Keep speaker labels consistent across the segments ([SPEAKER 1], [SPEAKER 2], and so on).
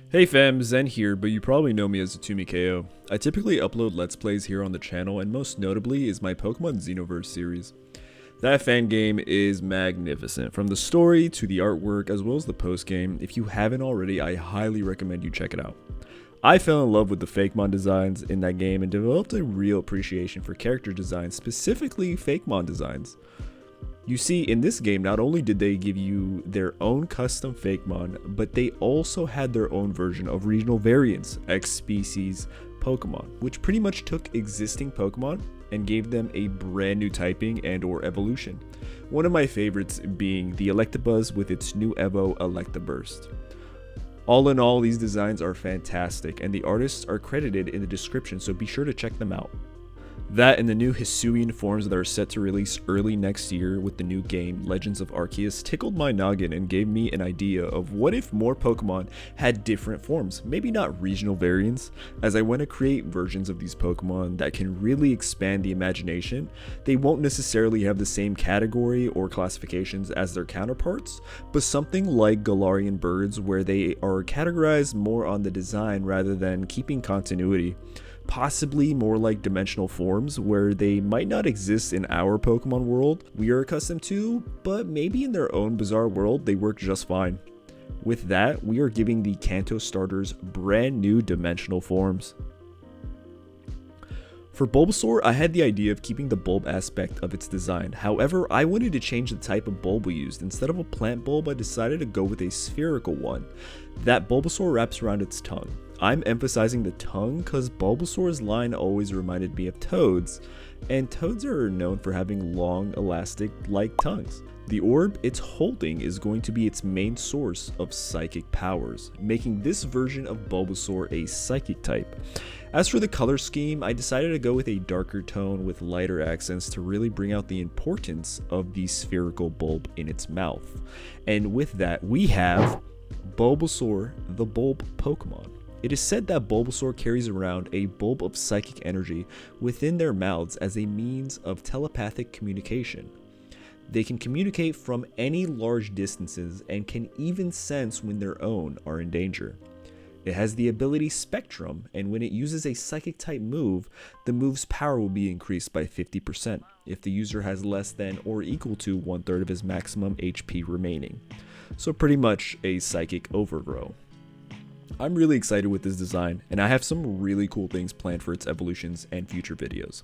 [SPEAKER 1] Hey fam, Zen here, but you probably know me as AtumiKO. I typically upload Let's Plays here on the channel, and most notably is my Pokemon Xenoverse series. That fan game is magnificent, from the story to the artwork as well as the post game. If you haven't already, I highly recommend you check it out. I fell in love with the Fakemon designs in that game and developed a real appreciation for character designs, specifically Fakemon designs. You see, in this game, not only did they give you their own custom Fakemon, but they also had their own version of regional variants, X-species Pokemon, which pretty much took existing Pokemon and gave them a brand new typing and or evolution. One of my favorites being the Electabuzz with its new Evo Electaburst. All in all, these designs are fantastic and the artists are credited in the description, so be sure to check them out. That and the new Hisuan forms that are set to release early next year with the new game Legends of Arceus tickled my noggin and gave me an idea of what if more Pokemon had different forms, maybe not regional variants. As I want to create versions of these Pokemon that can really expand the imagination, they won't necessarily have the same category or classifications as their counterparts, but something like Galarian birds where they are categorized more on the design rather than keeping continuity. Possibly more like dimensional forms where they might not exist in our Pokemon world we are accustomed to, but maybe in their own bizarre world they work just fine. With that, we are giving the Kanto starters brand new dimensional forms. For Bulbasaur, I had the idea of keeping the bulb aspect of its design. However, I wanted to change the type of bulb we used. Instead of a plant bulb, I decided to go with a spherical one that Bulbasaur wraps around its tongue. I'm emphasizing the tongue because Bulbasaur's line always reminded me of toads, and toads are known for having long, elastic-like tongues. The orb it's holding is going to be its main source of psychic powers, making this version of Bulbasaur a psychic type. As for the color scheme, I decided to go with a darker tone with lighter accents to really bring out the importance of the spherical bulb in its mouth. And with that, we have Bulbasaur, the bulb Pokemon. It is said that Bulbasaur carries around a bulb of psychic energy within their mouths as a means of telepathic communication. They can communicate from any large distances and can even sense when their own are in danger. It has the ability Spectrum, and when it uses a psychic type move, the move's power will be increased by 50% if the user has less than or equal to 1/3 of his maximum HP remaining. So pretty much a psychic overgrow. I'm really excited with this design, and I have some really cool things planned for its evolutions and future videos.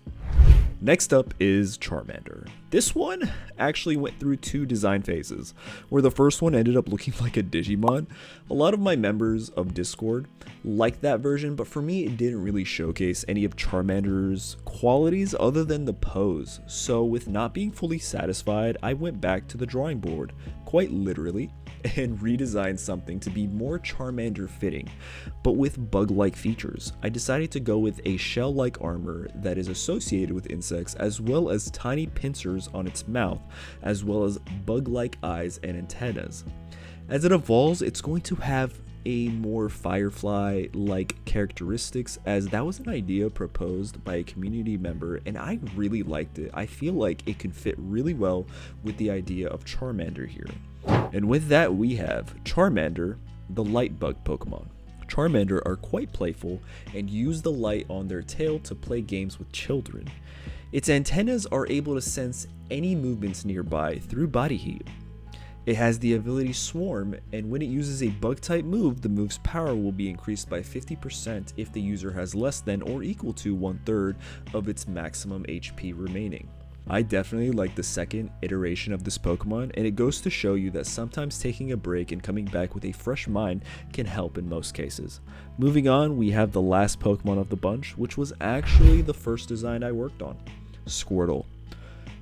[SPEAKER 1] Next up is Charmander. This one actually went through two design phases, where the first one ended up looking like a Digimon. A lot of my members of Discord liked that version, but for me it didn't really showcase any of Charmander's qualities other than the pose. So with not being fully satisfied, I went back to the drawing board, quite literally, and redesigned something to be more Charmander fitting, but with bug-like features. I decided to go with a shell-like armor that is associated with insects, as well as tiny pincers on its mouth, as well as bug-like eyes and antennas. As it evolves, it's going to have a more Firefly-like characteristics, as that was an idea proposed by a community member and I really liked it. I feel like it could fit really well with the idea of Charmander here. And with that, we have Charmander, the light bug Pokemon. Charmander are quite playful and use the light on their tail to play games with children. Its antennas are able to sense any movements nearby through body heat. It has the ability Swarm, and when it uses a bug type move, the move's power will be increased by 50% if the user has less than or equal to 1/3 of its maximum HP remaining. I definitely like the second iteration of this Pokemon, and it goes to show you that sometimes taking a break and coming back with a fresh mind can help in most cases. Moving on, we have the last Pokemon of the bunch, which was actually the first design I worked on, Squirtle.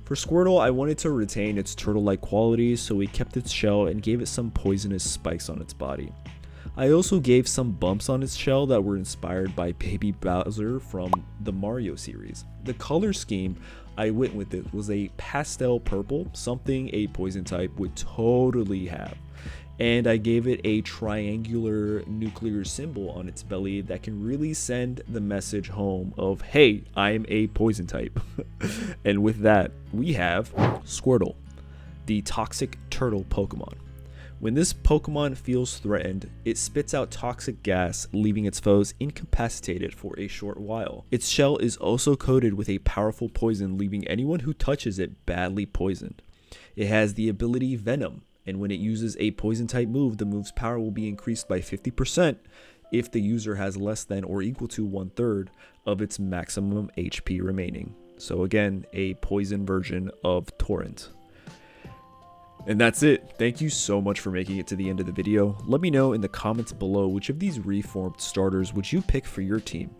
[SPEAKER 1] For Squirtle, I wanted to retain its turtle-like qualities, so we kept its shell and gave it some poisonous spikes on its body. I also gave some bumps on its shell that were inspired by Baby Bowser from the Mario series. The color scheme I went with it was a pastel purple, something a poison type would totally have. And I gave it a triangular nuclear symbol on its belly that can really send the message home of, hey, I'm a poison type. And with that, we have Squirtle, the toxic turtle Pokemon. When this Pokemon feels threatened, it spits out toxic gas, leaving its foes incapacitated for a short while. Its shell is also coated with a powerful poison, leaving anyone who touches it badly poisoned. It has the ability Venom, and when it uses a poison type move, the move's power will be increased by 50% if the user has less than or equal to 1/3 of its maximum HP remaining. So again, a poison version of Torrent. And that's it. Thank you so much for making it to the end of the video. Let me know in the comments below which of these reformed starters would you pick for your team.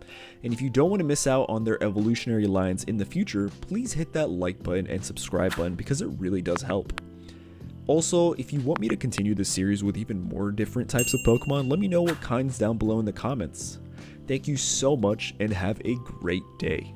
[SPEAKER 1] And if you don't want to miss out on their evolutionary lines in the future, please hit that like button and subscribe button because it really does help. Also, if you want me to continue this series with even more different types of Pokemon, let me know what kinds down below in the comments. Thank you so much and have a great day.